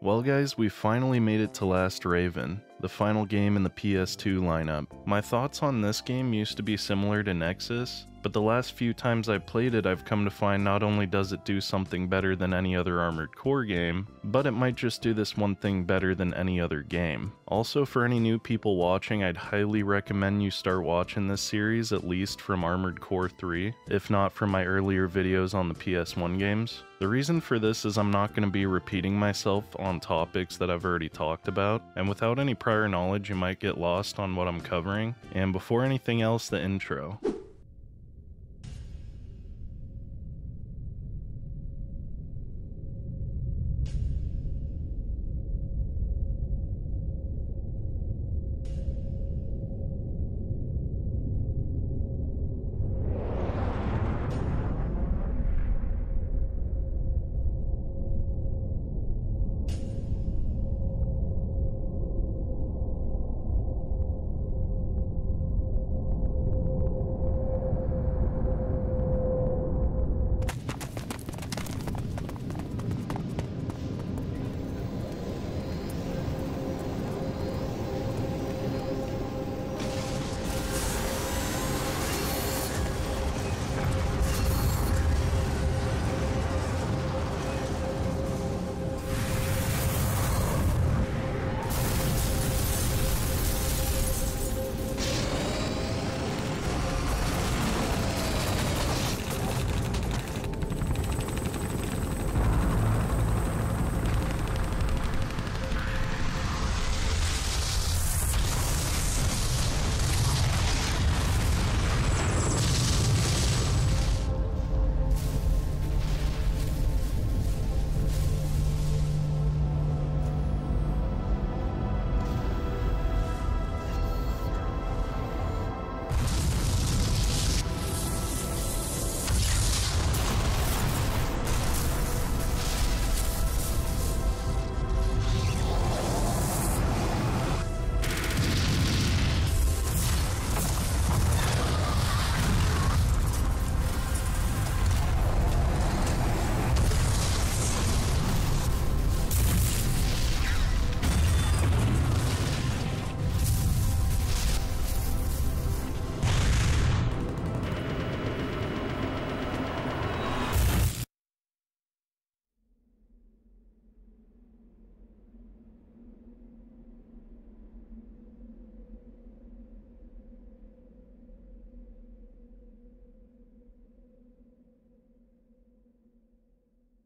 Well guys, we finally made it to Lastraven, the final game in the PS2 lineup. My thoughts on this game used to be similar to Nexus, but the last few times I've played it I've come to find not only does it do something better than any other Armored Core game, but it might just do this one thing better than any other game. Also, for any new people watching, I'd highly recommend you start watching this series at least from Armored Core 3, if not from my earlier videos on the PS1 games. The reason for this is I'm not going to be repeating myself on topics that I've already talked about, and without any prior knowledge you might get lost on what I'm covering. And before anything else, the intro.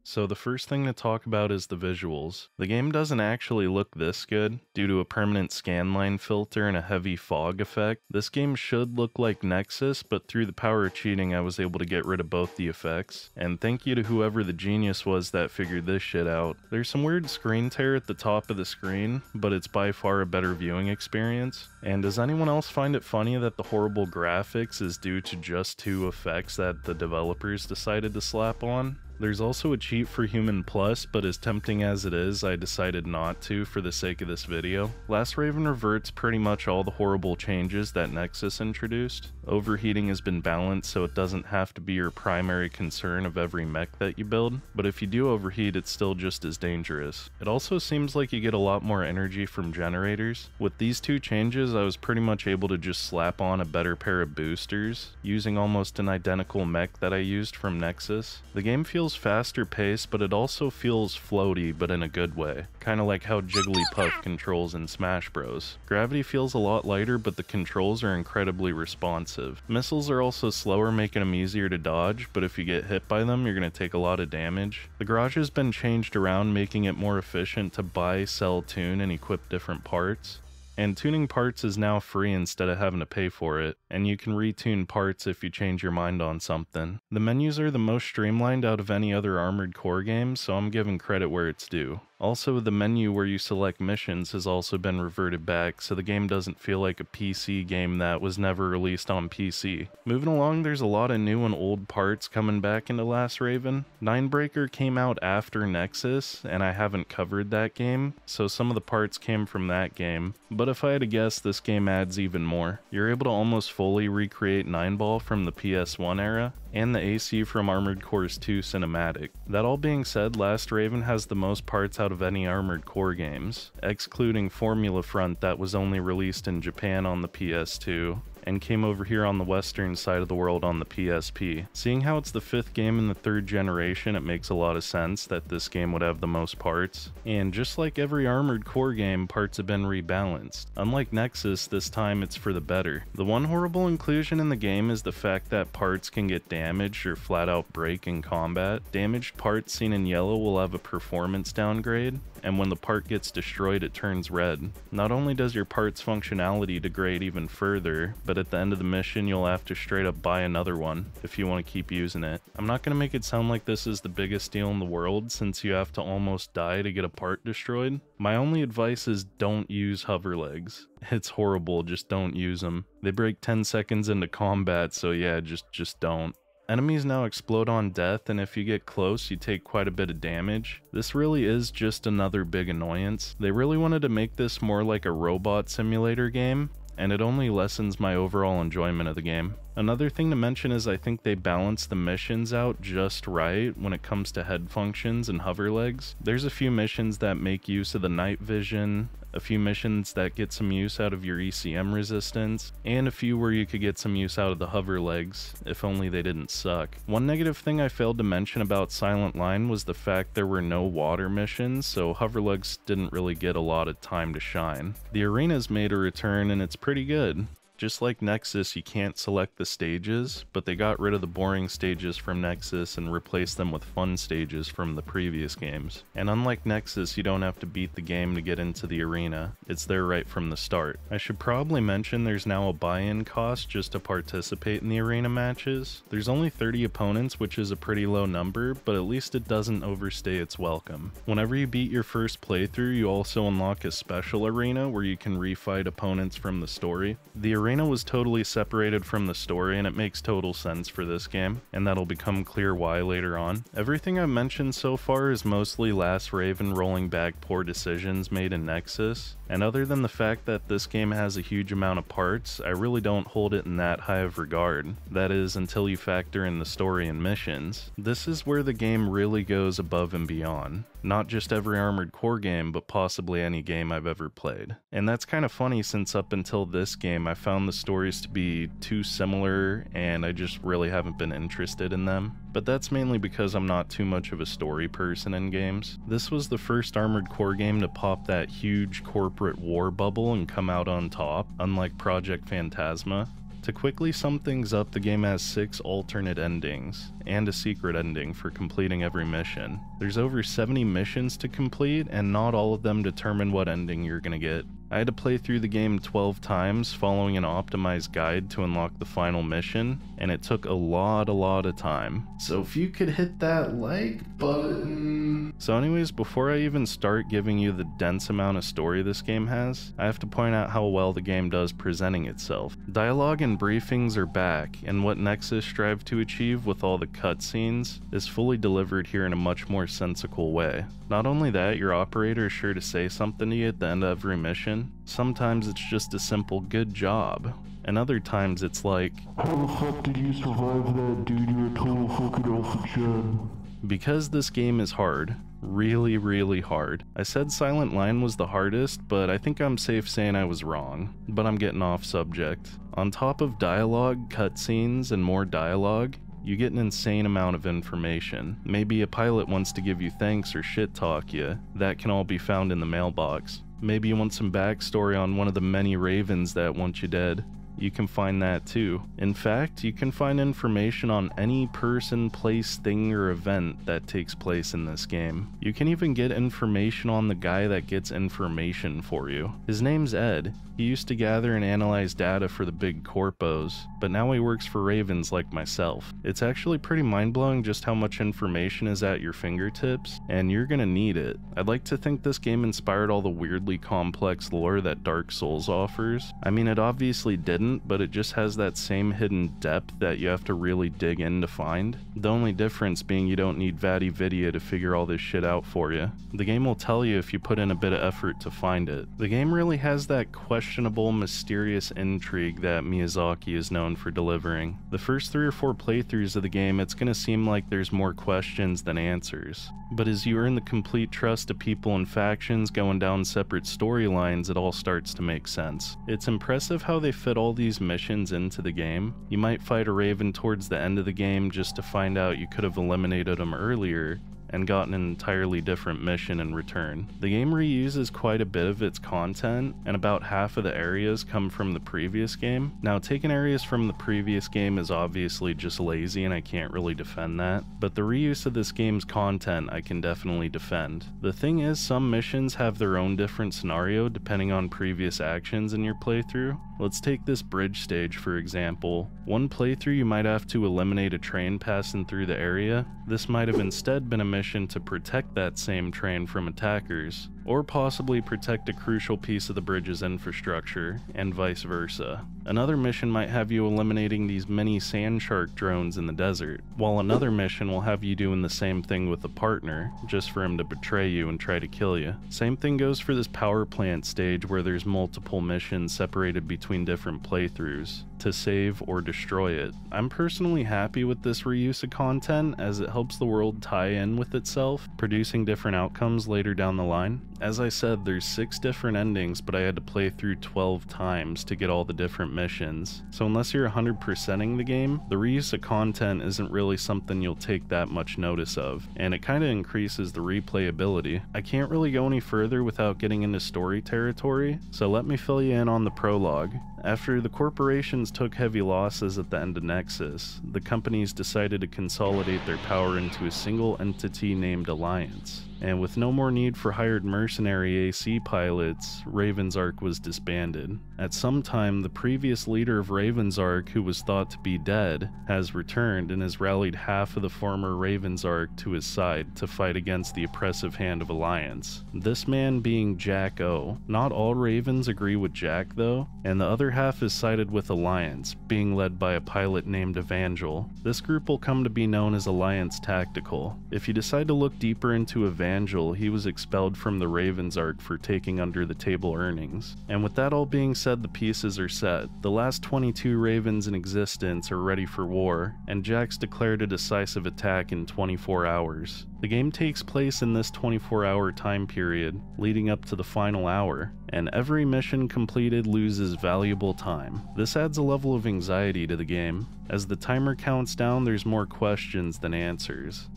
So the first thing to talk about is the visuals. The game doesn't actually look this good, due to a permanent scanline filter and a heavy fog effect. This game should look like Nexus, but through the power of cheating I was able to get rid of both the effects. And thank you to whoever the genius was that figured this shit out. There's some weird screen tear at the top of the screen, but it's by far a better viewing experience. And does anyone else find it funny that the horrible graphics is due to just two effects that the developers decided to slap on? There's also a cheat for Human Plus, but as tempting as it is, I decided not to for the sake of this video. Lastraven reverts pretty much all the horrible changes that Nexus introduced. Overheating has been balanced so it doesn't have to be your primary concern of every mech that you build, but if you do overheat it's still just as dangerous. It also seems like you get a lot more energy from generators. With these two changes I was pretty much able to just slap on a better pair of boosters, using almost an identical mech that I used from Nexus. The game feels faster paced, but it also feels floaty, but in a good way. Kinda like how Jigglypuff controls in Smash Bros. Gravity feels a lot lighter, but the controls are incredibly responsive. Missiles are also slower, making them easier to dodge, but if you get hit by them, you're gonna take a lot of damage. The garage has been changed around, making it more efficient to buy, sell, tune, and equip different parts. And tuning parts is now free instead of having to pay for it, and you can retune parts if you change your mind on something. The menus are the most streamlined out of any other Armored Core game, so I'm giving credit where it's due. Also, the menu where you select missions has also been reverted back, so the game doesn't feel like a PC game that was never released on PC. Moving along, there's a lot of new and old parts coming back into lastraven. Ninebreaker came out after Nexus, and I haven't covered that game, so some of the parts came from that game. But if I had to guess, this game adds even more. You're able to almost fully recreate Nineball from the PS1 era, and the AC from Armored Core 2 cinematic. That all being said, lastraven has the most parts out out of any Armored Core games, excluding Formula Front that was only released in Japan on the PS2, and came over here on the western side of the world on the PSP. Seeing how it's the 5th game in the 3rd generation, it makes a lot of sense that this game would have the most parts. And just like every Armored Core game, parts have been rebalanced. Unlike Nexus, this time it's for the better. The one horrible inclusion in the game is the fact that parts can get damaged or flat out break in combat. Damaged parts seen in yellow will have a performance downgrade, and when the part gets destroyed it turns red. Not only does your part's functionality degrade even further, but at the end of the mission you'll have to straight up buy another one if you want to keep using it. I'm not going to make it sound like this is the biggest deal in the world since you have to almost die to get a part destroyed. My only advice is don't use hover legs. It's horrible, just don't use them. They break 10 seconds into combat, so yeah, just don't. Enemies now explode on death, and if you get close you take quite a bit of damage. This really is just another big annoyance. They really wanted to make this more like a robot simulator game, and it only lessens my overall enjoyment of the game. Another thing to mention is I think they balance the missions out just right when it comes to head functions and hover legs. There's a few missions that make use of the night vision, a few missions that get some use out of your ECM resistance, and a few where you could get some use out of the hover legs, if only they didn't suck. One negative thing I failed to mention about Silent Line was the fact there were no water missions, so hover legs didn't really get a lot of time to shine. The arenas made a return and it's pretty good. Just like Nexus, you can't select the stages, but they got rid of the boring stages from Nexus and replaced them with fun stages from the previous games. And unlike Nexus, you don't have to beat the game to get into the arena. It's there right from the start. I should probably mention there's now a buy-in cost just to participate in the arena matches. There's only 30 opponents, which is a pretty low number, but at least it doesn't overstay its welcome. Whenever you beat your first playthrough, you also unlock a special arena where you can refight opponents from the story. The arena was totally separated from the story, and it makes total sense for this game, and that'll become clear why later on. Everything I've mentioned so far is mostly lastraven rolling back poor decisions made in Nexus, and other than the fact that this game has a huge amount of parts, I really don't hold it in that high of regard. That is, until you factor in the story and missions. This is where the game really goes above and beyond. Not just every Armored Core game, but possibly any game I've ever played. And that's kind of funny since up until this game I found the stories to be too similar and I just really haven't been interested in them. But that's mainly because I'm not too much of a story person in games. This was the first Armored Core game to pop that huge corporate war bubble and come out on top, unlike Project Phantasma. To quickly sum things up, the game has 6 alternate endings, and a secret ending for completing every mission. There's over 70 missions to complete, and not all of them determine what ending you're gonna get. I had to play through the game 12 times following an optimized guide to unlock the final mission, and it took a lot of time. So if you could hit that like button. So anyways, before I even start giving you the dense amount of story this game has, I have to point out how well the game does presenting itself. Dialogue and briefings are back, and what Nexus strived to achieve with all the cutscenes is fully delivered here in a much more sensical way. Not only that, your operator is sure to say something to you at the end of every mission. Sometimes it's just a simple good job, and other times it's like, how the fuck did you survive that, dude? You're a total fucking alpha gen. Because this game is hard, really hard. I said Silent Line was the hardest, but I think I'm safe saying I was wrong. But I'm getting off subject. On top of dialogue, cutscenes, and more dialogue, you get an insane amount of information. Maybe a pilot wants to give you thanks or shit talk you. That can all be found in the mailbox. Maybe you want some backstory on one of the many ravens that want you dead. You can find that too. In fact, you can find information on any person, place, thing, or event that takes place in this game. You can even get information on the guy that gets information for you. His name's Ed. He used to gather and analyze data for the big corpos, but now he works for ravens like myself. It's actually pretty mind-blowing just how much information is at your fingertips, and you're gonna need it. I'd like to think this game inspired all the weirdly complex lore that Dark Souls offers. I mean, it obviously didn't, but it just has that same hidden depth that you have to really dig in to find. The only difference being you don't need VatiVidya to figure all this shit out for you. The game will tell you if you put in a bit of effort to find it. The game really has that questionable, mysterious intrigue that Miyazaki is known for delivering. The first 3 or 4 playthroughs playthroughs of the game, it's going to seem like there's more questions than answers. But as you earn the complete trust of people and factions going down separate storylines, it all starts to make sense. It's impressive how they fit all these missions into the game. You might fight a Raven towards the end of the game just to find out you could have eliminated him earlier and gotten an entirely different mission in return. The game reuses quite a bit of its content, and about half of the areas come from the previous game. Now, taking areas from the previous game is obviously just lazy and I can't really defend that, but the reuse of this game's content I can definitely defend. The thing is, some missions have their own different scenario depending on previous actions in your playthrough. Let's take this bridge stage for example. One playthrough you might have to eliminate a train passing through the area. This might have instead been a mission to protect that same train from attackers, or possibly protect a crucial piece of the bridge's infrastructure, and vice versa. Another mission might have you eliminating these mini sand shark drones in the desert, while another mission will have you doing the same thing with a partner, just for him to betray you and try to kill you. Same thing goes for this power plant stage where there's multiple missions separated between different playthroughs to save or destroy it. I'm personally happy with this reuse of content as it helps the world tie in with itself, producing different outcomes later down the line. As I said, there's 6 different endings, but I had to play through 12 times to get all the different missions. So unless you're 100%ing the game, the reuse of content isn't really something you'll take that much notice of, and it kinda increases the replayability. I can't really go any further without getting into story territory, so let me fill you in on the prologue. After the corporations took heavy losses at the end of Nexus, the companies decided to consolidate their power into a single entity named Alliance. And with no more need for hired mercenary AC pilots, Raven's Ark was disbanded. At some time, the previous leader of Raven's Ark, who was thought to be dead, has returned and has rallied half of the former Raven's Ark to his side to fight against the oppressive hand of Alliance. This man being Jack O. Not all Ravens agree with Jack though, and the other half is sided with Alliance, being led by a pilot named Evangel. This group will come to be known as Alliance Tactical. If you decide to look deeper into Evangel, he was expelled from the Raven's Ark for taking under the table earnings. And with that all being said, the pieces are set. The last 22 Ravens in existence are ready for war, and Jack's declared a decisive attack in 24 hours. The game takes place in this 24-hour time period, leading up to the final hour, and every mission completed loses valuable time. This adds a level of anxiety to the game. As the timer counts down, there's more questions than answers.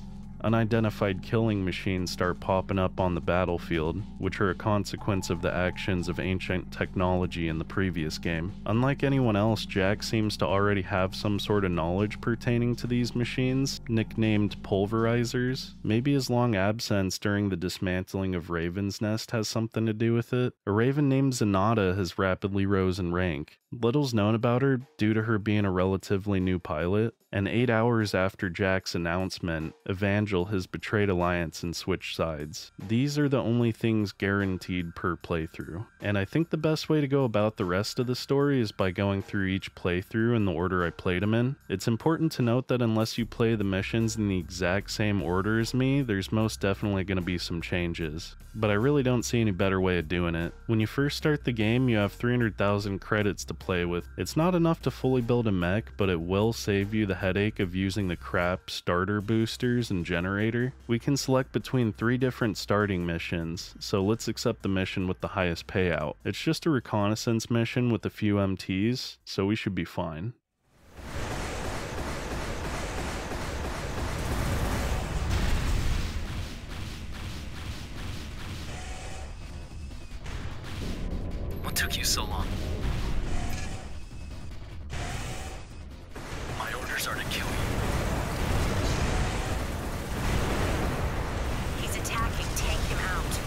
Unidentified killing machines start popping up on the battlefield, which are a consequence of the actions of ancient technology in the previous game. Unlike anyone else, Jack seems to already have some sort of knowledge pertaining to these machines, nicknamed pulverizers. Maybe his long absence during the dismantling of Raven's Nest has something to do with it. A Raven named Zenata has rapidly rose in rank. Little's known about her due to her being a relatively new pilot, and 8 hours after Jack's announcement, Evangel has betrayed Alliance and switched sides. These are the only things guaranteed per playthrough, and I think the best way to go about the rest of the story is by going through each playthrough in the order I played them in. It's important to note that unless you play the missions in the exact same order as me, there's most definitely going to be some changes, but I really don't see any better way of doing it. When you first start the game, you have 300,000 credits to play with. It's not enough to fully build a mech, but it will save you the headache of using the crap starter boosters and generator. We can select between 3 different starting missions, so let's accept the mission with the highest payout. It's just a reconnaissance mission with a few MTs, so we should be fine. What took you so long? My orders are to kill you. He's attacking. Take him out.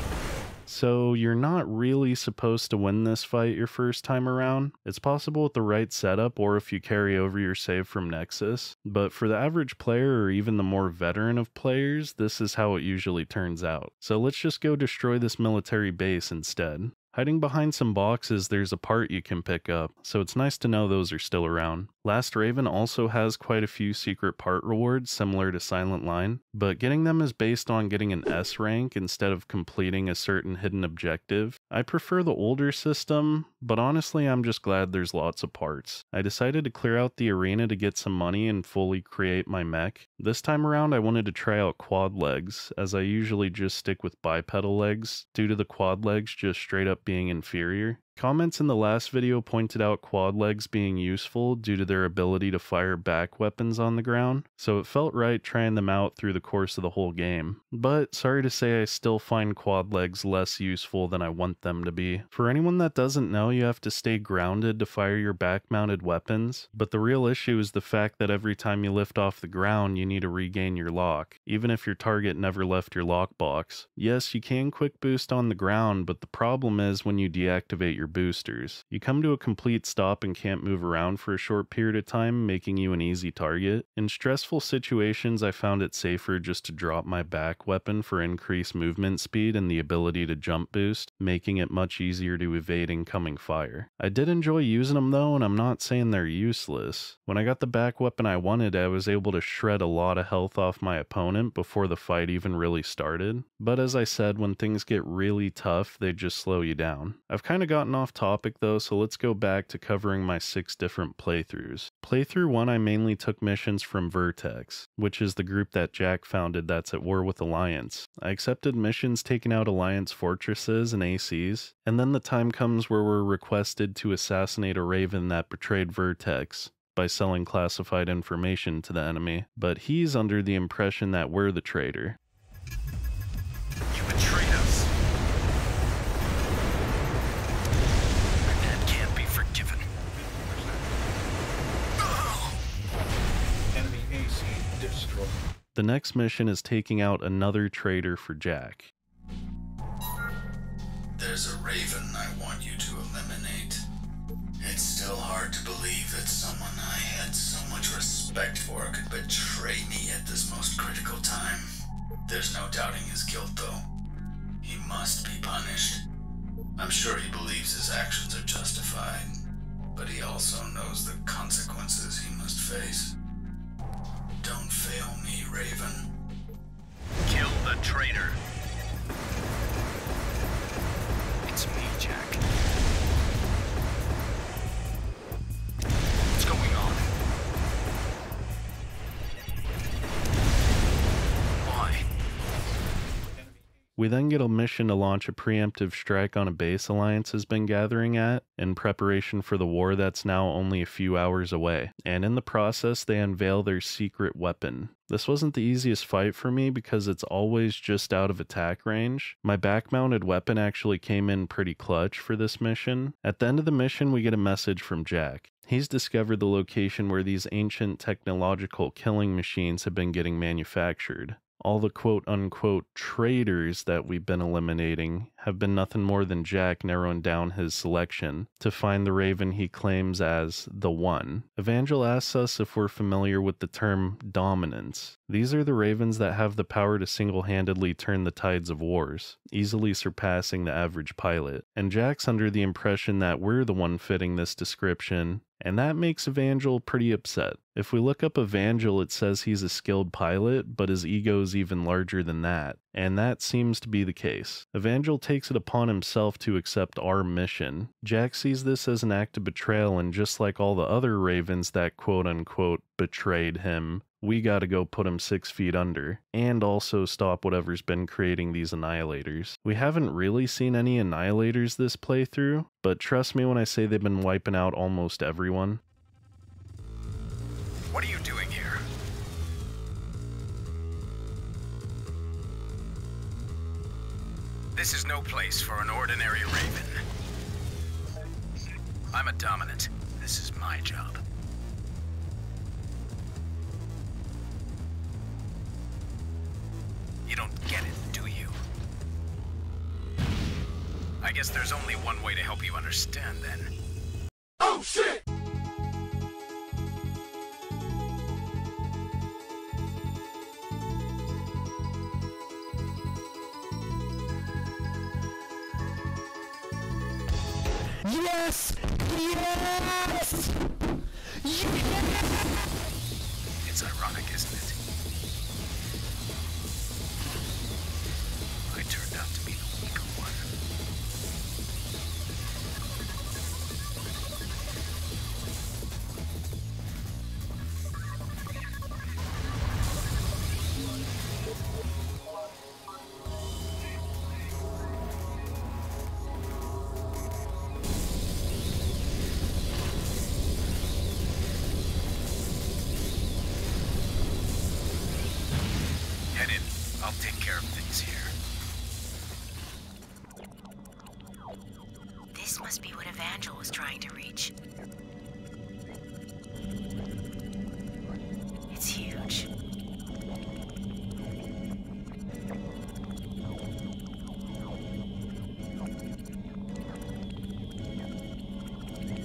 So you're not really supposed to win this fight your first time around. It's possible with the right setup or if you carry over your save from Nexus, but for the average player or even the more veteran of players, this is how it usually turns out. So let's just go destroy this military base instead. Hiding behind some boxes, there's a part you can pick up, so it's nice to know those are still around. Lastraven also has quite a few secret part rewards similar to Silent Line, but getting them is based on getting an S rank instead of completing a certain hidden objective. I prefer the older system, but honestly I'm just glad there's lots of parts. I decided to clear out the arena to get some money and fully create my mech. This time around I wanted to try out quad legs, as I usually just stick with bipedal legs, due to the quad legs just straight up being inferior. Comments in the last video pointed out quad legs being useful due to their ability to fire back weapons on the ground, so it felt right trying them out through the course of the whole game. But sorry to say I still find quad legs less useful than I want them to be. For anyone that doesn't know, you have to stay grounded to fire your back-mounted weapons, but the real issue is the fact that every time you lift off the ground you need to regain your lock, even if your target never left your lockbox. Yes, you can quick boost on the ground, but the problem is when you deactivate your boosters, you come to a complete stop and can't move around for a short period of time, making you an easy target. In stressful situations, I found it safer just to drop my back weapon for increased movement speed and the ability to jump boost, making it much easier to evade incoming fire. I did enjoy using them though, and I'm not saying they're useless. When I got the back weapon I wanted, I was able to shred a lot of health off my opponent before the fight even really started. But as I said, when things get really tough, they just slow you down. I've kind of gotten off topic though, so let's go back to covering my 6 different playthroughs. Playthrough 1, I mainly took missions from Vertex, which is the group that Jack founded that's at war with Alliance. I accepted missions taking out Alliance fortresses and ACs, and then the time comes where we're requested to assassinate a Raven that betrayed Vertex by selling classified information to the enemy, but he's under the impression that we're the traitor. You betrayed us. That can't be forgiven. Enemy AC destroyed. The next mission is taking out another traitor for Jack. There's a Raven I want you to eliminate. It's still hard to believe that someone I had so much respect for could betray me at this most critical time. There's no doubting his guilt, though. He must be punished. I'm sure he believes his actions are justified, but he also knows the consequences he must face. Don't fail me, Raven. Kill the traitor. It's me, Jack. What's going on? Why? We then get a mission to launch a preemptive strike on a base Alliance has been gathering at, in preparation for the war that's now only a few hours away, and in the process they unveil their secret weapon. This wasn't the easiest fight for me because it's always just out of attack range. My back-mounted weapon actually came in pretty clutch for this mission. At the end of the mission we get a message from Jack. He's discovered the location where these ancient technological killing machines have been getting manufactured. All the quote-unquote traitors that we've been eliminating have been nothing more than Jack narrowing down his selection to find the Raven he claims as the One. Evangel asks us if we're familiar with the term dominance. These are the Ravens that have the power to single-handedly turn the tides of wars, easily surpassing the average pilot. And Jack's under the impression that we're the one fitting this description, and that makes Evangel pretty upset. If we look up Evangel, it says he's a skilled pilot, but his ego is even larger than that, and that seems to be the case. Evangel takes it upon himself to accept our mission. Jack sees this as an act of betrayal, and just like all the other Ravens that quote-unquote betrayed him, we gotta go put him 6 feet under, and also stop whatever's been creating these annihilators. We haven't really seen any annihilators this playthrough, but trust me when I say they've been wiping out almost everyone. What are you doing here? This is no place for an ordinary Raven. I'm a dominant. This is my job. You don't get it, do you? I guess there's only one way to help you understand, then. Oh shit! Yes! Yes! Yes! It's ironic, isn't it? I turned out to be the weaker one. Head in. I'll take care of things here. This must be what Evangel was trying to reach. It's huge.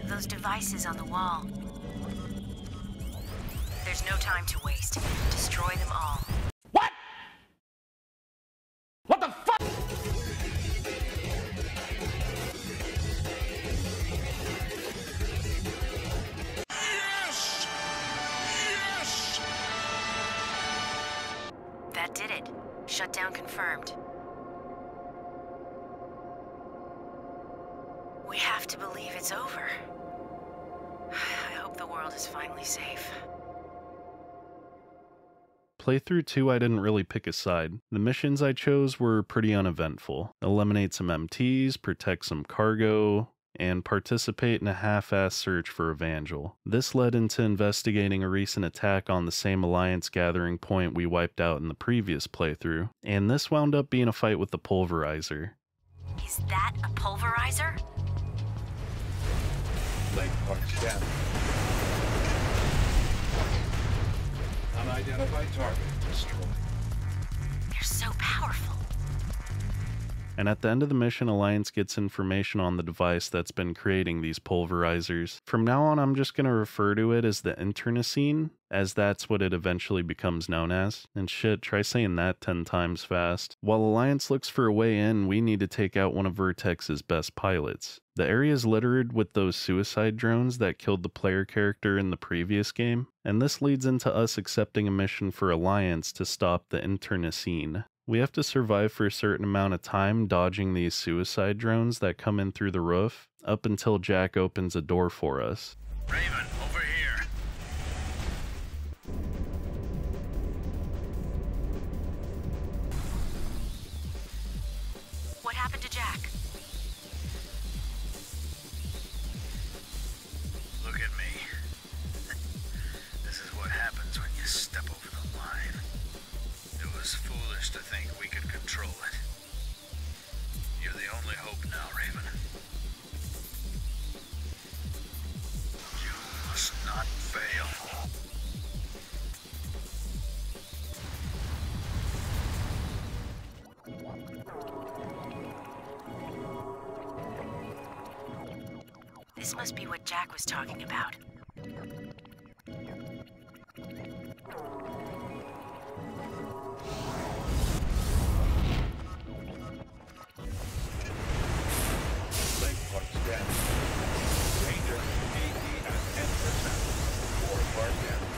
Those devices on the wall. There's no time to waste. Destroy them all. What? What the fuck? Yes! Yes! That did it. Shutdown confirmed. We have to believe it's over. I hope the world is finally safe. Playthrough 2, I didn't really pick a side. The missions I chose were pretty uneventful. Eliminate some MTs, protect some cargo, and participate in a half-assed search for Evangel. This led into investigating a recent attack on the same Alliance gathering point we wiped out in the previous playthrough, and this wound up being a fight with the Pulverizer. Is that a pulverizer? Lake Park Scan. Unidentified target destroyed. They're so powerful. And at the end of the mission, Alliance gets information on the device that's been creating these pulverizers. From now on, I'm just going to refer to it as the internecine, as that's what it eventually becomes known as. And shit, try saying that 10 times fast. While Alliance looks for a way in, we need to take out one of Vertex's best pilots. The area is littered with those suicide drones that killed the player character in the previous game, and this leads into us accepting a mission for Alliance to stop the internecine. We have to survive for a certain amount of time dodging these suicide drones that come in through the roof, up until Jack opens a door for us. Raven, over here. What happened to Jack? Look at me. This is what happens when you step over the line. It was foolish to think we could control it. You're the only hope now, Raven. You must not fail. This must be what Jack was talking about. Lake Park Scan. Danger. AD at 10%. 4 bar damage.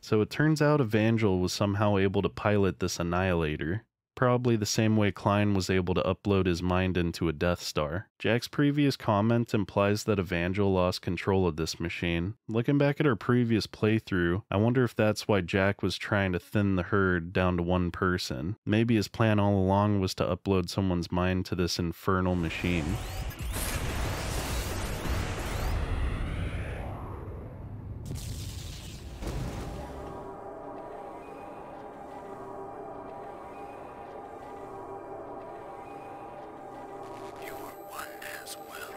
So it turns out Evangel was somehow able to pilot this Annihilator. Probably the same way Klein was able to upload his mind into a Death Star. Jack's previous comment implies that Evangel lost control of this machine. Looking back at our previous playthrough, I wonder if that's why Jack was trying to thin the herd down to one person. Maybe his plan all along was to upload someone's mind to this infernal machine. You were one as well.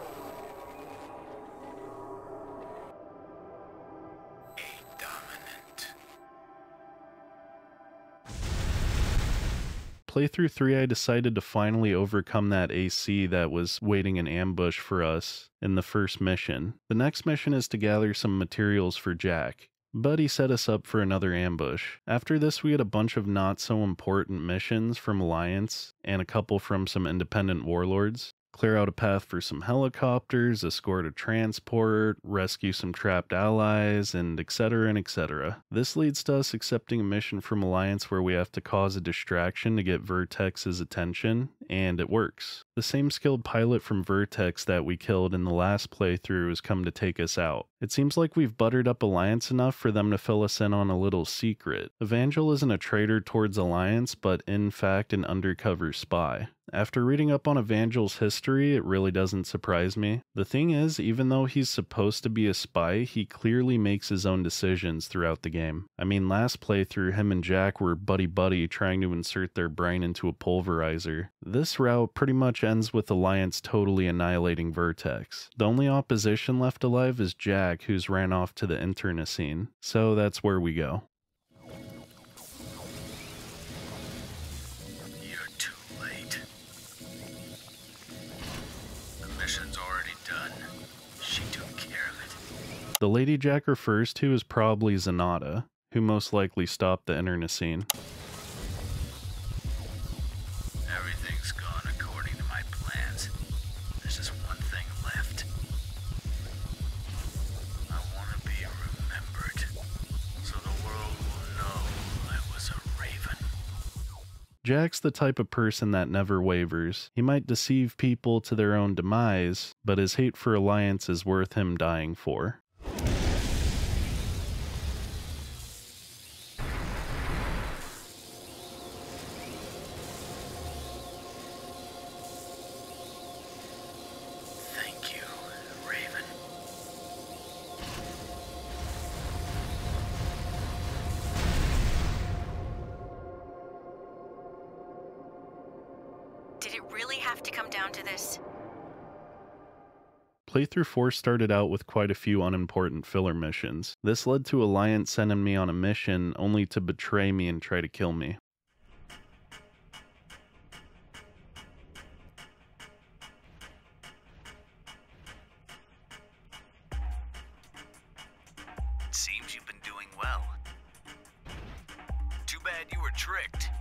A dominant. Playthrough 3, I decided to finally overcome that AC that was waiting in ambush for us in the first mission. The next mission is to gather some materials for Jack. but he set us up for another ambush. After this, we had a bunch of not so important missions from Alliance and a couple from some independent warlords. Clear out a path for some helicopters, escort a transport, rescue some trapped allies, and etc. and etc. This leads to us accepting a mission from Alliance where we have to cause a distraction to get Vertex's attention, and it works. The same skilled pilot from Vertex that we killed in the last playthrough has come to take us out. It seems like we've buttered up Alliance enough for them to fill us in on a little secret. Evangel isn't a traitor towards Alliance, but in fact an undercover spy. After reading up on Evangel's history, it really doesn't surprise me. The thing is, even though he's supposed to be a spy, he clearly makes his own decisions throughout the game. I mean, last playthrough, him and Jack were buddy-buddy trying to insert their brain into a pulverizer. This route pretty much ends with Alliance totally annihilating Vertex. The only opposition left alive is Jack, who's ran off to the internecine. So that's where we go. You're too late. The mission's already done. She took care of it. The lady Jack refers to is probably Zenata, who most likely stopped the internecine. Everything's gone according to my plans. There's just one thing left. I want to be remembered, so the world will know I was a raven. Jack's the type of person that never wavers. He might deceive people to their own demise, but his hate for Alliance is worth him dying for. Thank you, Raven. Did it really have to come down to this? Playthrough 4 started out with quite a few unimportant filler missions. This led to Alliance sending me on a mission only to betray me and try to kill me. It seems you've been doing well. Too bad you were tricked.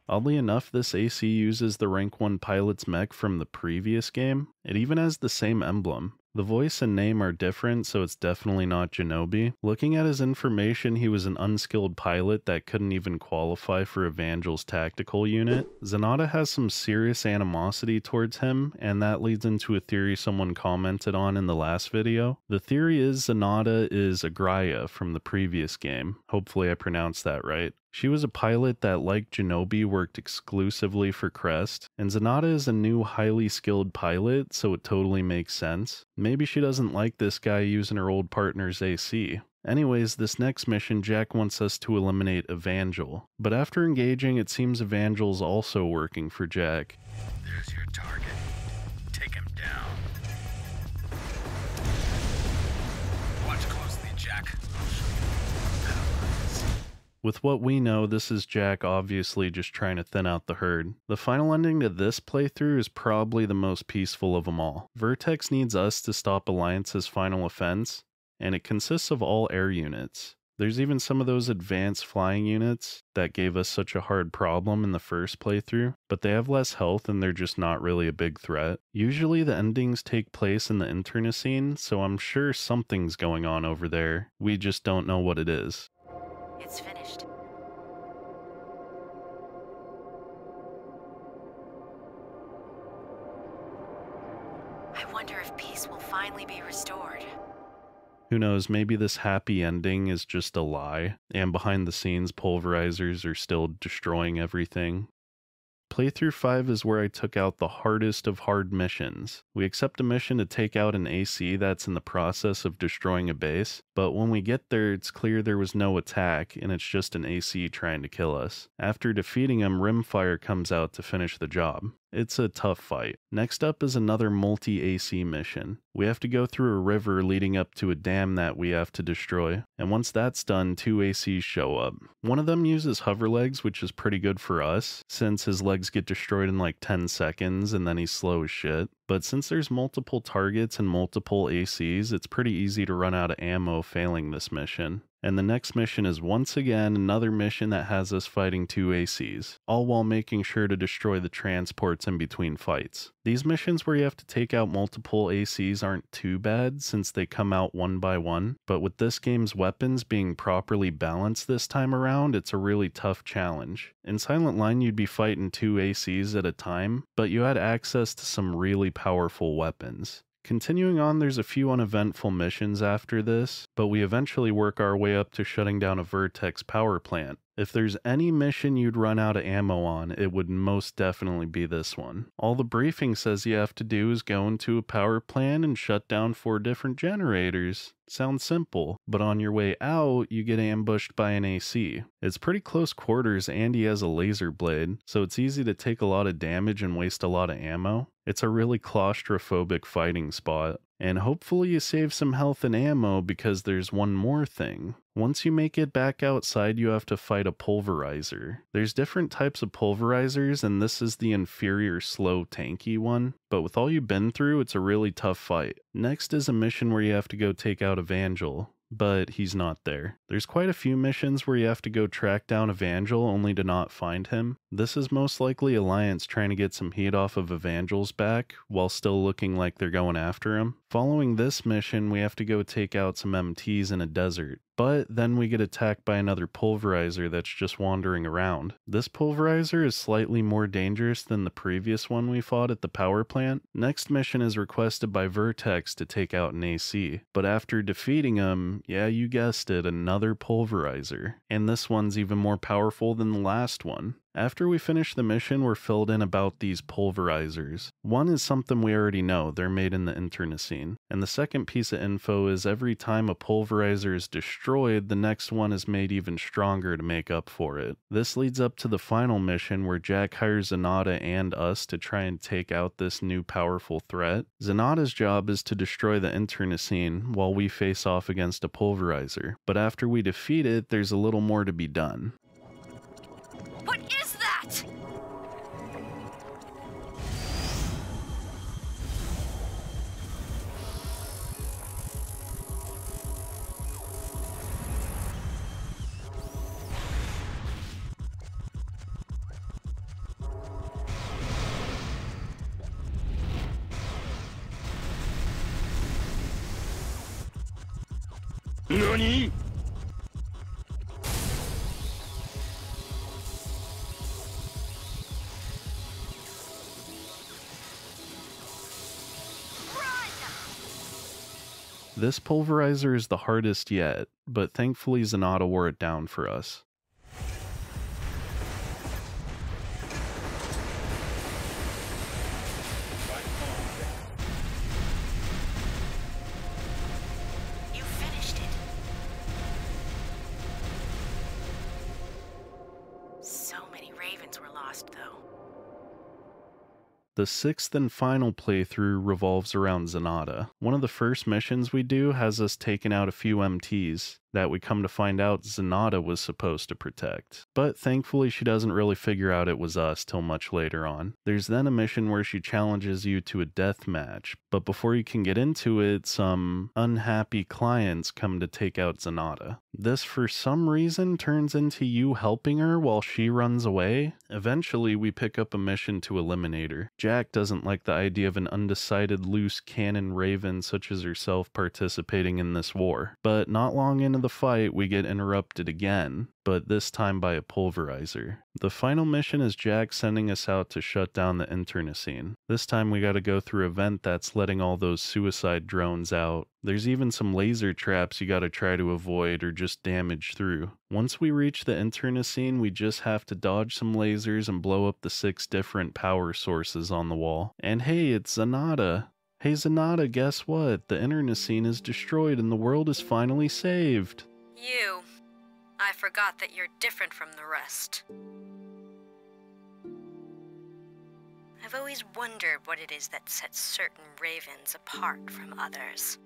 Oddly enough, this AC uses the rank 1 pilot's mech from the previous game. It even has the same emblem. The voice and name are different, so it's definitely not Genobi. Looking at his information, he was an unskilled pilot that couldn't even qualify for Evangel's tactical unit. Zenata has some serious animosity towards him, and that leads into a theory someone commented on in the last video. The theory is Zenata is Agraya from the previous game. Hopefully I pronounced that right. She was a pilot that, like Genobi, worked exclusively for Crest, and Zenata is a new highly skilled pilot, so it totally makes sense. Maybe she doesn't like this guy using her old partner's AC. Anyways, this next mission, Jack wants us to eliminate Evangel. But after engaging, it seems Evangel's also working for Jack. There's your target. Take him down. Watch closely, Jack. I'll show you what power is. With what we know, this is Jack obviously just trying to thin out the herd. The final ending to this playthrough is probably the most peaceful of them all. Vertex needs us to stop Alliance's final offense, and it consists of all air units. There's even some of those advanced flying units that gave us such a hard problem in the first playthrough, but they have less health and they're just not really a big threat. Usually the endings take place in the internecine, so I'm sure something's going on over there. We just don't know what it is. It's finished. I wonder if peace will finally be restored. Who knows, maybe this happy ending is just a lie, and behind the scenes pulverizers are still destroying everything. Playthrough 5 is where I took out the hardest of hard missions. We accept a mission to take out an AC that's in the process of destroying a base, but when we get there it's clear there was no attack and it's just an AC trying to kill us. After defeating him, Rimfire comes out to finish the job. It's a tough fight. Next up is another multi-AC mission. We have to go through a river leading up to a dam that we have to destroy, and once that's done, 2 ACs show up. One of them uses hover legs, which is pretty good for us, since his legs get destroyed in like 10 seconds and then he's slow as shit. but since there's multiple targets and multiple ACs, it's pretty easy to run out of ammo failing this mission. And the next mission is once again another mission that has us fighting 2 ACs, all while making sure to destroy the transports in between fights. These missions where you have to take out multiple ACs aren't too bad since they come out one by one, but with this game's weapons being properly balanced this time around, it's a really tough challenge. In Silent Line you'd be fighting 2 ACs at a time, but you had access to some really powerful weapons. Continuing on, there's a few uneventful missions after this, but we eventually work our way up to shutting down a Vertex power plant. If there's any mission you'd run out of ammo on, it would most definitely be this one. All the briefing says you have to do is go into a power plant and shut down 4 different generators. Sounds simple, but on your way out, you get ambushed by an AC. It's pretty close quarters and he has a laser blade, so it's easy to take a lot of damage and waste a lot of ammo. It's a really claustrophobic fighting spot. And hopefully you save some health and ammo because there's one more thing. Once you make it back outside, you have to fight a pulverizer. There's different types of pulverizers, and this is the inferior slow tanky one. But with all you've been through, it's a really tough fight. Next is a mission where you have to go take out Evangel, but he's not there. There's quite a few missions where you have to go track down Evangel only to not find him. This is most likely Alliance trying to get some heat off of Evangel's back while still looking like they're going after him. Following this mission, we have to go take out some MTs in a desert. But then we get attacked by another pulverizer that's just wandering around. This pulverizer is slightly more dangerous than the previous one we fought at the power plant. Next mission is requested by Vertex to take out an AC. But after defeating him, yeah, you guessed it, another pulverizer. And this one's even more powerful than the last one. After we finish the mission, we're filled in about these pulverizers. One is something we already know, they're made in the internecine. And the second piece of info is every time a pulverizer is destroyed, the next one is made even stronger to make up for it. This leads up to the final mission where Jack hires Zenata and us to try and take out this new powerful threat. Zenata's job is to destroy the internecine while we face off against a pulverizer. But after we defeat it, there's a little more to be done. What is that? NANI?! This pulverizer is the hardest yet, but thankfully Zenata wore it down for us. You finished it. So many ravens were lost, though. The 6th and final playthrough revolves around Zenata. One of the first missions we do has us taking out a few MTs that we come to find out Zenata was supposed to protect. But thankfully she doesn't really figure out it was us till much later on. There's then a mission where she challenges you to a death match, but before you can get into it, some unhappy clients come to take out Zenata. This for some reason turns into you helping her while she runs away. Eventually we pick up a mission to eliminate her. Jack doesn't like the idea of an undecided loose cannon raven such as herself participating in this war, but not long into the fight, we get interrupted again, but this time by a pulverizer. The final mission is Jack sending us out to shut down the internecine. This time we gotta go through a vent that's letting all those suicide drones out. There's even some laser traps you gotta try to avoid or just damage through. Once we reach the internecine, we just have to dodge some lasers and blow up the 6 different power sources on the wall. And hey, it's Zenata. Hey Zenata, guess what? The internecine is destroyed and the world is finally saved. You. I forgot that you're different from the rest. I've always wondered what it is that sets certain ravens apart from others.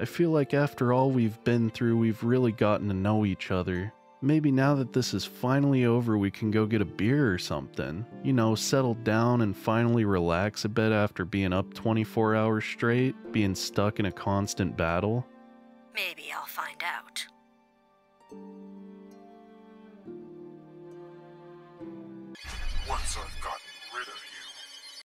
I feel like after all we've been through, we've really gotten to know each other. Maybe now that this is finally over, we can go get a beer or something. You know, settle down and finally relax a bit after being up 24 hours straight, being stuck in a constant battle. Maybe I'll find out. Once I've gotten rid of you.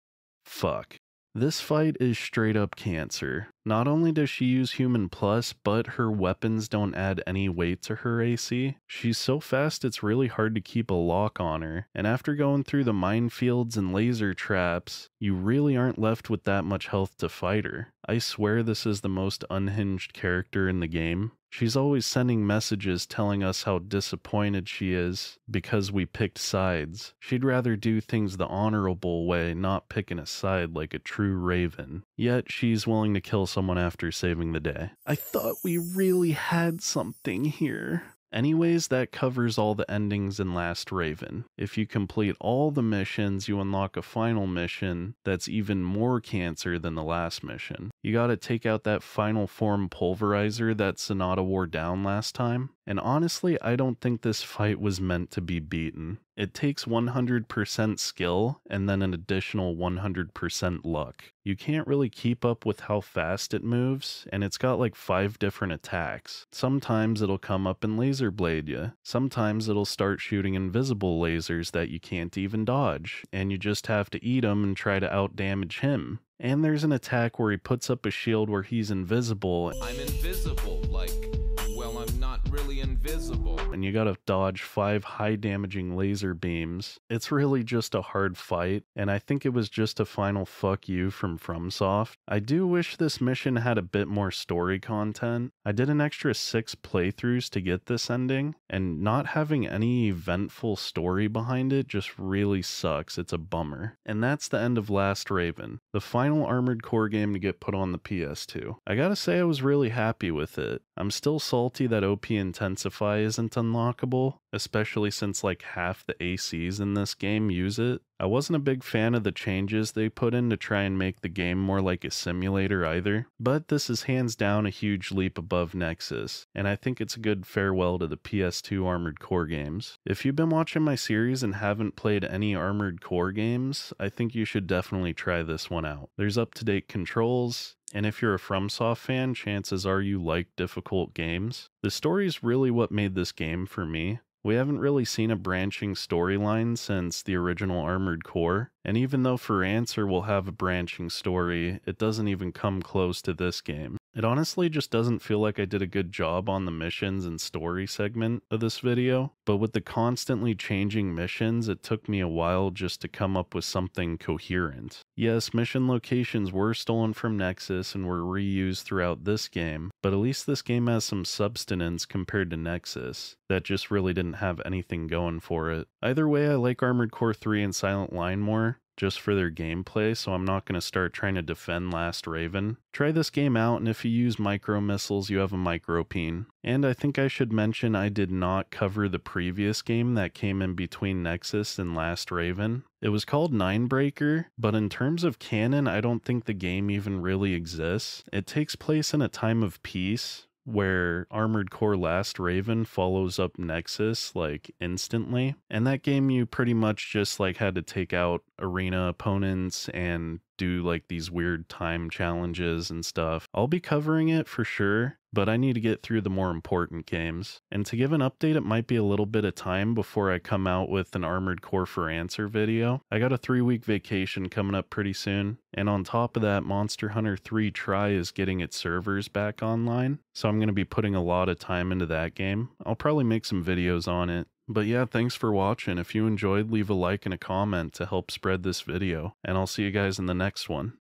Fuck. This fight is straight up cancer. Not only does she use human plus, but her weapons don't add any weight to her AC. She's so fast it's really hard to keep a lock on her, and after going through the minefields and laser traps, you really aren't left with that much health to fight her. I swear this is the most unhinged character in the game. She's always sending messages telling us how disappointed she is because we picked sides. She'd rather do things the honorable way, not picking a side like a true Raven. Yet she's willing to kill someone after saving the day. I thought we really had something here. Anyways, that covers all the endings in lastraven. If you complete all the missions, you unlock a final mission that's even more cancer than the last mission. You gotta take out that final form pulverizer that Sonata wore down last time. And honestly, I don't think this fight was meant to be beaten. It takes 100% skill and then an additional 100% luck. You can't really keep up with how fast it moves, and it's got like 5 different attacks. Sometimes it'll come up and laser blade you. Sometimes it'll start shooting invisible lasers that you can't even dodge, and you just have to eat them and try to outdamage him. And there's an attack where he puts up a shield where he's invisible. I'm invisible, well, I'm not really invisible. And you gotta dodge 5 high damaging laser beams. It's really just a hard fight, and I think it was just a final fuck you from FromSoft. I do wish this mission had a bit more story content. I did an extra 6 playthroughs to get this ending, and not having any eventful story behind it just really sucks. It's a bummer. And that's the end of lastraven, the final Armored Core game to get put on the PS2. I gotta say I was really happy with it. I'm still salty that OP Intensify isn't unlockable, especially since like half the ACs in this game use it. I wasn't a big fan of the changes they put in to try and make the game more like a simulator either, but this is hands down a huge leap above Nexus, and I think it's a good farewell to the PS2 Armored Core games. If you've been watching my series and haven't played any Armored Core games, I think you should definitely try this one out. There's up-to-date controls, and if you're a FromSoft fan, chances are you like difficult games. The story's really what made this game for me. We haven't really seen a branching storyline since the original Armored Core, and even though For Answer will have a branching story, it doesn't even come close to this game. It honestly just doesn't feel like I did a good job on the missions and story segment of this video, but with the constantly changing missions, it took me a while just to come up with something coherent. Yes, mission locations were stolen from Nexus and were reused throughout this game, but at least this game has some substance compared to Nexus that just really didn't have anything going for it. Either way, I like Armored Core 3 and Silent Line more, just for their gameplay, so I'm not going to start trying to defend lastraven. Try this game out, and if you use micro missiles, you have a micropeen. And I think I should mention I did not cover the previous game that came in between Nexus and lastraven. It was called Ninebreaker, but in terms of canon, I don't think the game even really exists. It takes place in a time of peace, where Armored Core lastraven follows up Nexus like instantly, and that game you pretty much just like had to take out arena opponents and do like these weird time challenges and stuff. I'll be covering it for sure, but I need to get through the more important games. And to give an update, it might be a little bit of time before I come out with an Armored Core for Answer video. I got a 3-week vacation coming up pretty soon, and on top of that, Monster Hunter 3 Try is getting its servers back online, so I'm going to be putting a lot of time into that game. I'll probably make some videos on it. But yeah, thanks for watching. If you enjoyed, leave a like and a comment to help spread this video, and I'll see you guys in the next one.